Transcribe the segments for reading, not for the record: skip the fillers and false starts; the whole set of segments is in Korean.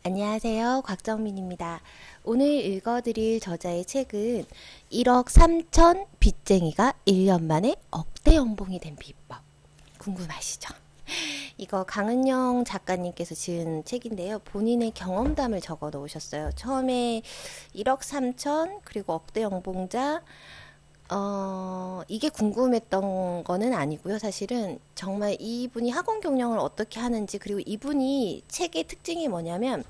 안녕하세요. 곽정민입니다. 오늘 읽어드릴 저자의 책은 1억 3천 빚쟁이가 1년 만에 억대 연봉이 된 비법. 궁금하시죠? 이거 강은영 작가님께서 지은 책인데요. 본인의 경험담을 적어 놓으셨어요. 처음에 1억 3천 그리고 억대 연봉자 이게 궁금했던 거는 아니고요. 사실은 정말 이분이 학원 경영을 어떻게 하는지, 그리고 이분이 책의 특징이 뭐냐면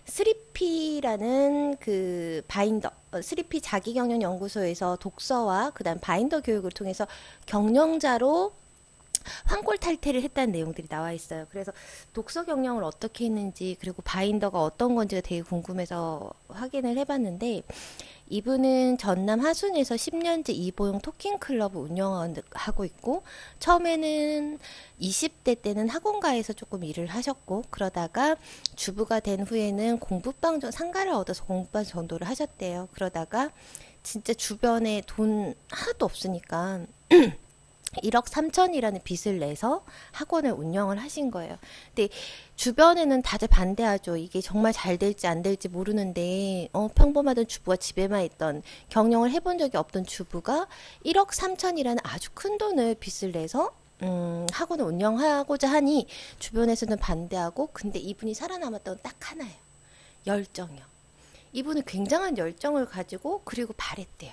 3P라는 그 바인더, 3P 자기경영연구소에서 독서와 그다음 바인더 교육을 통해서 경영자로 환골탈태를 했다는 내용들이 나와 있어요. 그래서 독서 경영을 어떻게 했는지, 그리고 바인더가 어떤 건지가 되게 궁금해서 확인을 해봤는데, 이분은 전남 하순에서 10년째 이보용 토킹클럽을 운영하고 있고, 처음에는 20대 때는 학원가에서 조금 일을 하셨고, 그러다가 주부가 된 후에는 공부방 상가를 얻어서 공부방 정도를 하셨대요. 그러다가 진짜 주변에 돈 하나도 없으니까 1억 3천이라는 빚을 내서 학원을 운영을 하신 거예요. 근데 주변에는 다들 반대하죠. 이게 정말 잘 될지 안 될지 모르는데 평범하던 주부가 집에만 있던, 경영을 해본 적이 없던 주부가 1억 3천이라는 아주 큰 돈을 빚을 내서 학원을 운영하고자 하니 주변에서는 반대하고, 근데 이분이 살아남았던 건 딱 하나예요. 열정이요. 이분은 굉장한 열정을 가지고 그리고 바랬대요.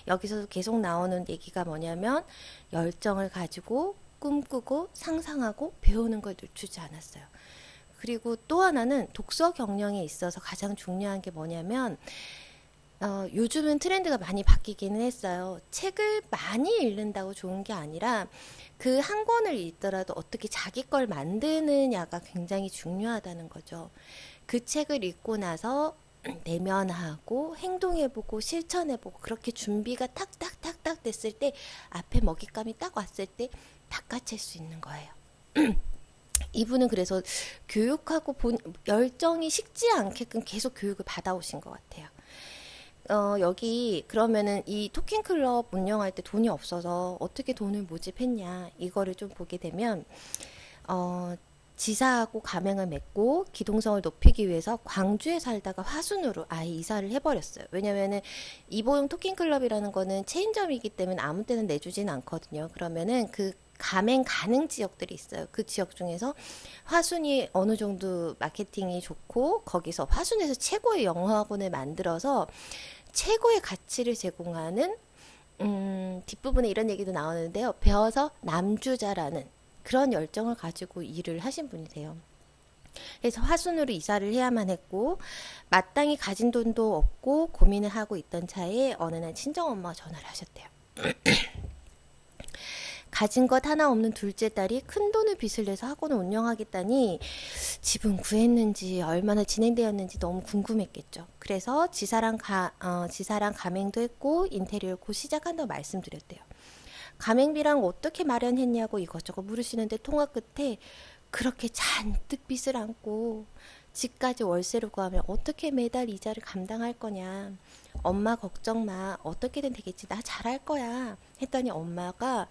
여기서 계속 나오는 얘기가 뭐냐면, 열정을 가지고 꿈꾸고 상상하고 배우는 걸 늦추지 않았어요. 그리고 또 하나는 독서 경영에 있어서 가장 중요한 게 뭐냐면, 요즘은 트렌드가 많이 바뀌기는 했어요. 책을 많이 읽는다고 좋은 게 아니라 그 한 권을 읽더라도 어떻게 자기 걸 만드느냐가 굉장히 중요하다는 거죠. 그 책을 읽고 나서 내면하고 행동해보고 실천해보고, 그렇게 준비가 탁탁탁탁 됐을 때 앞에 먹잇감이 딱 왔을 때 닦아챌 수 있는 거예요. 이분은 그래서 교육하고 열정이 식지 않게끔 계속 교육을 받아오신 것 같아요. 여기 그러면은 이 토킹클럽 운영할 때 돈이 없어서 어떻게 돈을 모집했냐, 이거를 좀 보게 되면, 어, 지사하고 가맹을 맺고 기동성을 높이기 위해서 광주에 살다가 화순으로 아예 이사를 해버렸어요. 왜냐면은 이보용 토킹클럽이라는 거는 체인점이기 때문에 아무 때나 내주진 않거든요. 그러면은 그 가맹 가능 지역들이 있어요. 그 지역 중에서 화순이 어느 정도 마케팅이 좋고, 거기서 화순에서 최고의 영어학원을 만들어서 최고의 가치를 제공하는, 뒷부분에 이런 얘기도 나오는데요. 배워서 남주자라는 그런 열정을 가지고 일을 하신 분이세요. 그래서 화순으로 이사를 해야만 했고, 마땅히 가진 돈도 없고 고민을 하고 있던 차에 어느 날 친정엄마가 전화를 하셨대요. 가진 것 하나 없는 둘째 딸이 큰 돈을 빚을 내서 학원을 운영하겠다니 집은 구했는지 얼마나 진행되었는지 너무 궁금했겠죠. 그래서 지사랑 가맹도 했고 인테리어를 곧 시작한다고 말씀드렸대요. 가맹비랑 어떻게 마련했냐고 이것저것 물으시는데, 통화 끝에 그렇게 잔뜩 빚을 안고 집까지 월세로 구하면 어떻게 매달 이자를 감당할 거냐. 엄마 걱정 마. 어떻게든 되겠지. 나 잘할 거야. 했더니 엄마가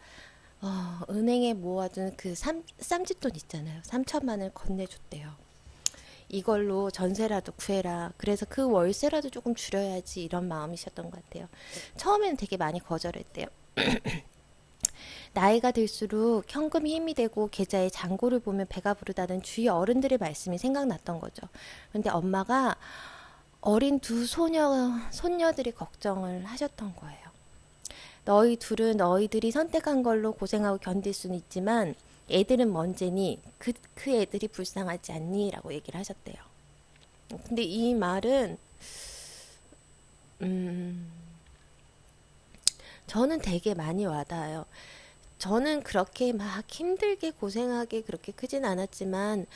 은행에 모아둔 그 쌈짓돈 있잖아요. 3천만 원을 건네줬대요. 이걸로 전세라도 구해라. 그래서 그 월세라도 조금 줄여야지, 이런 마음이셨던 것 같아요. 처음에는 되게 많이 거절했대요. 나이가 들수록 현금이 힘이 되고 계좌에 잔고를 보면 배가 부르다는 주위 어른들의 말씀이 생각났던 거죠. 근데 엄마가 어린 두 손녀들이 걱정을 하셨던 거예요. 너희 둘은 너희들이 선택한 걸로 고생하고 견딜 수는 있지만 애들은 먼저니 그 애들이 불쌍하지 않니? 라고 얘기를 하셨대요. 근데 이 말은 저는 되게 많이 와닿아요. 저는 그렇게 막 힘들게 고생하게 그렇게 크진 않았지만,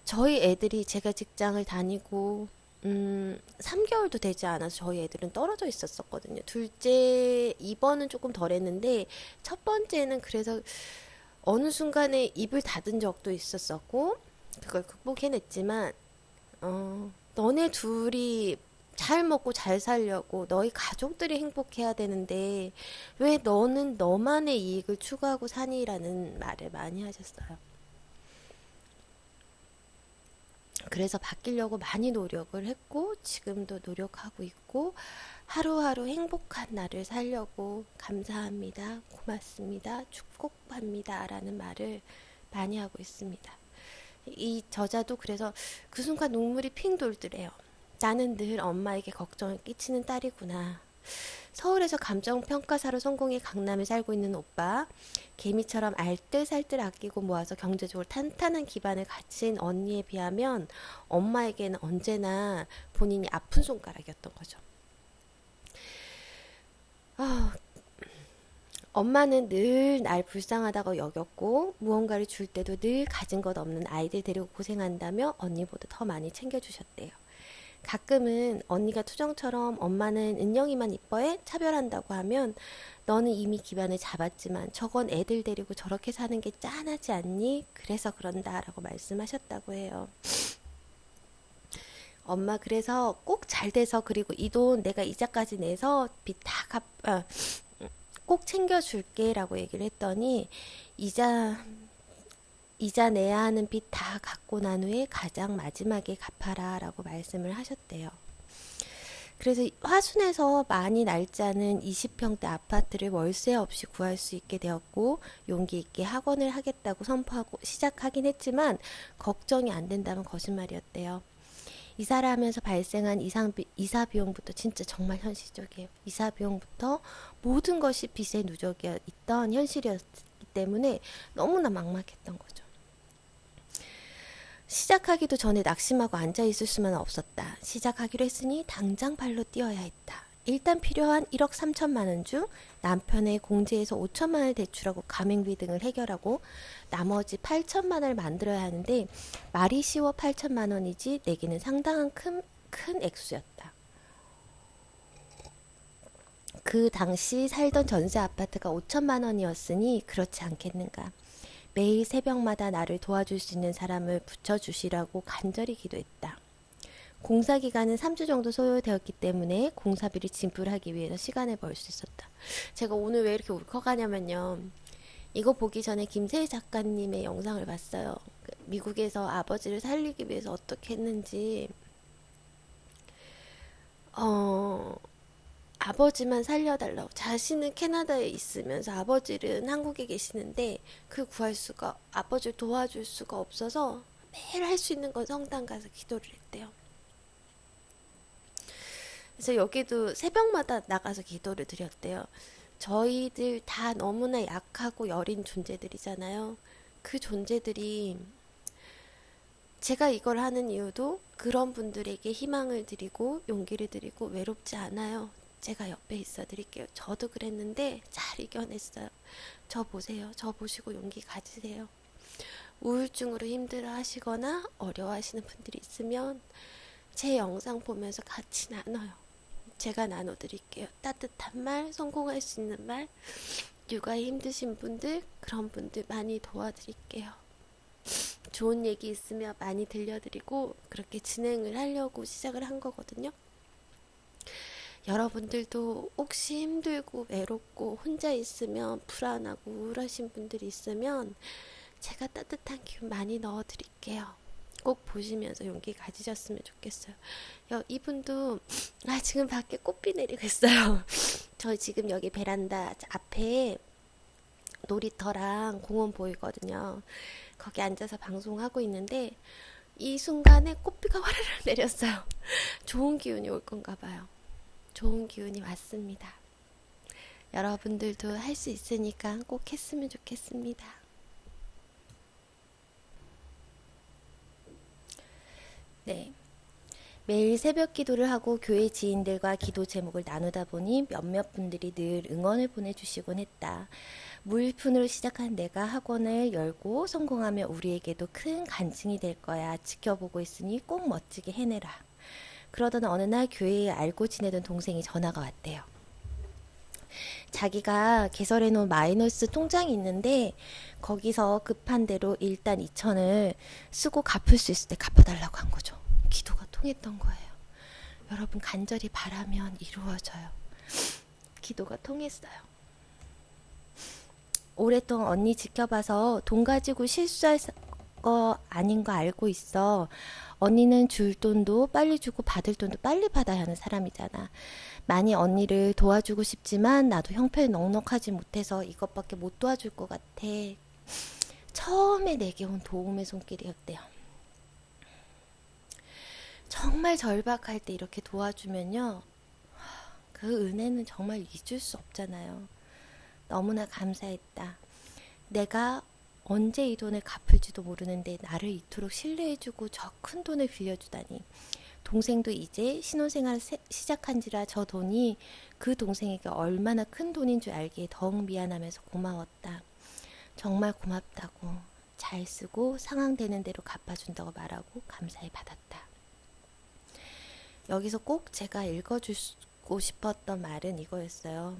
저희 애들이, 제가 직장을 다니고 3개월도 되지 않아서 저희 애들은 떨어져 있었거든요. 둘째 이번은 조금 덜 했는데, 첫 번째는 그래서 어느 순간에 입을 닫은 적도 있었었고, 그걸 극복해냈지만, 너네 둘이 잘 먹고 잘 살려고 너희 가족들이 행복해야 되는데 왜 너는 너만의 이익을 추구하고 사니라는 말을 많이 하셨어요. 그래서 바뀌려고 많이 노력을 했고 지금도 노력하고 있고 하루하루 행복한 날을 살려고 감사합니다, 고맙습니다, 축복합니다 라는 말을 많이 하고 있습니다. 이 저자도 그래서 그 순간 눈물이 핑 돌더래요. 나는 늘 엄마에게 걱정을 끼치는 딸이구나. 서울에서 감정평가사로 성공해 강남에 살고 있는 오빠, 개미처럼 알뜰살뜰 아끼고 모아서 경제적으로 탄탄한 기반을 갖춘 언니에 비하면 엄마에게는 언제나 본인이 아픈 손가락이었던 거죠. 엄마는 늘 날 불쌍하다고 여겼고 무언가를 줄 때도 늘 가진 것 없는 아이들 데리고 고생한다며 언니보다 더 많이 챙겨주셨대요. 가끔은 언니가 투정처럼 엄마는 은영이만 이뻐해? 차별한다고 하면 너는 이미 기반을 잡았지만 저건 애들 데리고 저렇게 사는 게 짠하지 않니? 그래서 그런다 라고 말씀하셨다고 해요. 엄마 그래서 꼭 잘 돼서 그리고 이 돈 내가 이자까지 내서 빚 다 꼭 챙겨줄게 라고 얘기를 했더니 이자 내야 하는 빚 다 갚고 난 후에 가장 마지막에 갚아라 라고 말씀을 하셨대요. 그래서 화순에서 많이 날지 않은 20평대 아파트를 월세 없이 구할 수 있게 되었고 용기 있게 학원을 하겠다고 선포하고 시작하긴 했지만 걱정이 안 된다면 거짓말이었대요. 이사를 하면서 발생한 이사 비용부터 진짜 정말 현실적이에요. 이사 비용부터 모든 것이 빚의 누적이 있던 현실이었기 때문에 너무나 막막했던 거죠. 시작하기도 전에 낙심하고 앉아있을 수만 없었다. 시작하기로 했으니 당장 발로 뛰어야 했다. 일단 필요한 1억 3천만 원 중 남편의 공제에서 5천만 원을 대출하고 가맹비 등을 해결하고 나머지 8천만 원을 만들어야 하는데 말이 쉬워 8천만 원이지 내게는 상당한 큰 액수였다. 그 당시 살던 전세 아파트가 5천만 원이었으니 그렇지 않겠는가. 매일 새벽마다 나를 도와줄 수 있는 사람을 붙여주시라고 간절히 기도했다. 공사 기간은 3주 정도 소요되었기 때문에 공사비를 지불하기 위해서 시간을 벌 수 있었다. 제가 오늘 왜 이렇게 울컥하냐면요. 이거 보기 전에 김세희 작가님의 영상을 봤어요. 미국에서 아버지를 살리기 위해서 어떻게 했는지 아버지만 살려달라고 자신은 캐나다에 있으면서 아버지는 한국에 계시는데 그 구할 수가 아버지를 도와줄 수가 없어서 매일 할 수 있는 건 성당 가서 기도를 했대요. 그래서 여기도 새벽마다 나가서 기도를 드렸대요. 저희들 다 너무나 약하고 여린 존재들이잖아요. 그 존재들이 제가 이걸 하는 이유도 그런 분들에게 희망을 드리고 용기를 드리고 외롭지 않아요. 제가 옆에 있어 드릴게요. 저도 그랬는데 잘 이겨냈어요. 저 보세요. 저 보시고 용기 가지세요. 우울증으로 힘들어 하시거나 어려워하시는 분들이 있으면 제 영상 보면서 같이 나눠요. 제가 나눠드릴게요. 따뜻한 말, 성공할 수 있는 말, 육아에 힘드신 분들, 그런 분들 많이 도와드릴게요. 좋은 얘기 있으면 많이 들려드리고 그렇게 진행을 하려고 시작을 한 거거든요. 여러분들도 혹시 힘들고 외롭고 혼자 있으면 불안하고 우울하신 분들이 있으면 제가 따뜻한 기운 많이 넣어드릴게요. 꼭 보시면서 용기 가지셨으면 좋겠어요. 이분도 지금 밖에 꽃비 내리고 있어요. 저 지금 여기 베란다 앞에 놀이터랑 공원 보이거든요. 거기 앉아서 방송하고 있는데 이 순간에 꽃비가 화르르 내렸어요. 좋은 기운이 올 건가 봐요. 좋은 기운이 왔습니다. 여러분들도 할 수 있으니까 꼭 했으면 좋겠습니다. 네. 매일 새벽 기도를 하고 교회 지인들과 기도 제목을 나누다 보니 몇몇 분들이 늘 응원을 보내주시곤 했다. 무일푼으로 시작한 내가 학원을 열고 성공하면 우리에게도 큰 간증이 될 거야. 지켜보고 있으니 꼭 멋지게 해내라. 그러던 어느 날 교회에 알고 지내던 동생이 전화가 왔대요. 자기가 개설해 놓은 마이너스 통장이 있는데 거기서 급한 대로 일단 2천을 쓰고 갚을 수 있을 때 갚아달라고 한 거죠. 기도가 통했던 거예요. 여러분 간절히 바라면 이루어져요. 기도가 통했어요. 오랫동안 언니 지켜봐서 돈 가지고 실수할 거 아닌 거 알고 있어. 언니는 줄 돈도 빨리 주고 받을 돈도 빨리 받아야 하는 사람이잖아. 많이 언니를 도와주고 싶지만 나도 형편이 넉넉하지 못해서 이것밖에 못 도와줄 것 같아. 처음에 내게 온 도움의 손길이었대요. 정말 절박할 때 이렇게 도와주면요, 그 은혜는 정말 잊을 수 없잖아요. 너무나 감사했다. 내가 언제 이 돈을 갚을지도 모르는데 나를 이토록 신뢰해주고 저 큰 돈을 빌려주다니. 동생도 이제 신혼생활을 시작한지라 저 돈이 그 동생에게 얼마나 큰 돈인 줄 알기에 더욱 미안하면서 고마웠다. 정말 고맙다고, 잘 쓰고 상황되는 대로 갚아준다고 말하고 감사히 받았다. 여기서 꼭 제가 읽어주고 싶었던 말은 이거였어요.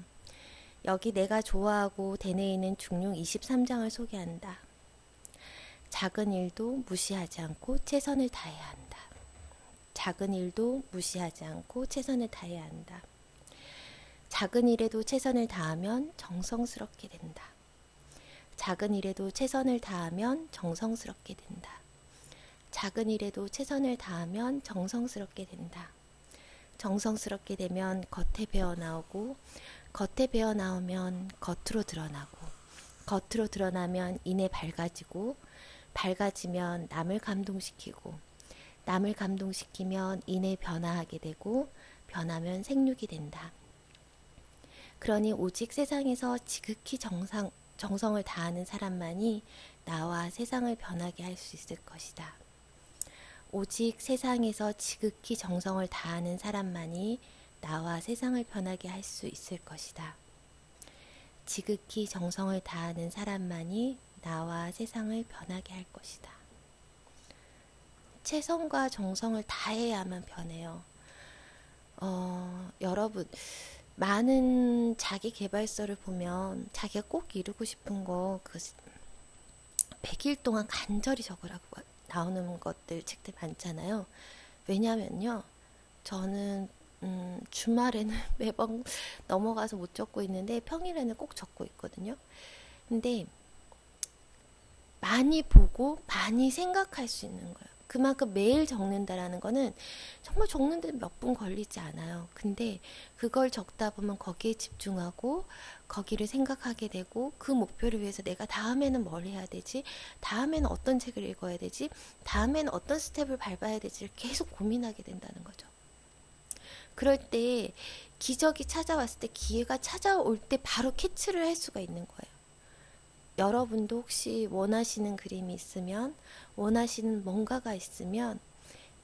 여기 내가 좋아하고 대내에 있는 중용 23장을 소개한다. 작은 일도 무시하지 않고 최선을 다해야 한다. 작은 일도 무시하지 않고 최선을 다해야 한다. 작은 일에도 최선을 다하면 정성스럽게 된다. 작은 일에도 최선을 다하면 정성스럽게 된다. 작은 일에도 최선을 다하면 정성스럽게 된다. 정성스럽게 되면 겉에 배어나오고, 겉에 배어나오면 겉으로 드러나고, 겉으로 드러나면 이내 밝아지고, 밝아지면 남을 감동시키고, 남을 감동시키면 이내 변화하게 되고, 변하면 생육이 된다. 그러니 오직 세상에서 지극히 정성을 다하는 사람만이 나와 세상을 변하게 할 수 있을 것이다. 오직 세상에서 지극히 정성을 다하는 사람만이 나와 세상을 변하게 할 수 있을 것이다. 지극히 정성을 다하는 사람만이 나와 세상을 변하게 할 것이다. 최선과 정성을 다해야만 변해요. 여러분, 많은 자기 개발서를 보면 자기가 꼭 이루고 싶은 거 100일 동안 간절히 적으라고 나오는 것들 책들 많잖아요. 왜냐면요, 저는 주말에는 매번 넘어가서 못 적고 있는데 평일에는 꼭 적고 있거든요. 근데 많이 보고 많이 생각할 수 있는 거예요. 그만큼 매일 적는다라는 거는 정말 적는데 몇 분 걸리지 않아요. 근데 그걸 적다 보면 거기에 집중하고 거기를 생각하게 되고, 그 목표를 위해서 내가 다음에는 뭘 해야 되지? 다음에는 어떤 책을 읽어야 되지? 다음에는 어떤 스텝을 밟아야 되지를 계속 고민하게 된다는 거죠. 그럴 때 기적이 찾아왔을 때, 기회가 찾아올 때 바로 캐치를 할 수가 있는 거예요. 여러분도 혹시 원하시는 그림이 있으면, 원하시는 뭔가가 있으면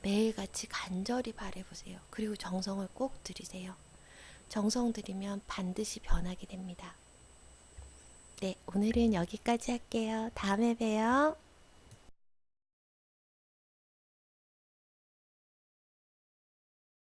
매일같이 간절히 바라보세요. 그리고 정성을 꼭 들이세요. 정성 들이면 반드시 변하게 됩니다. 네, 오늘은 여기까지 할게요. 다음에 봬요.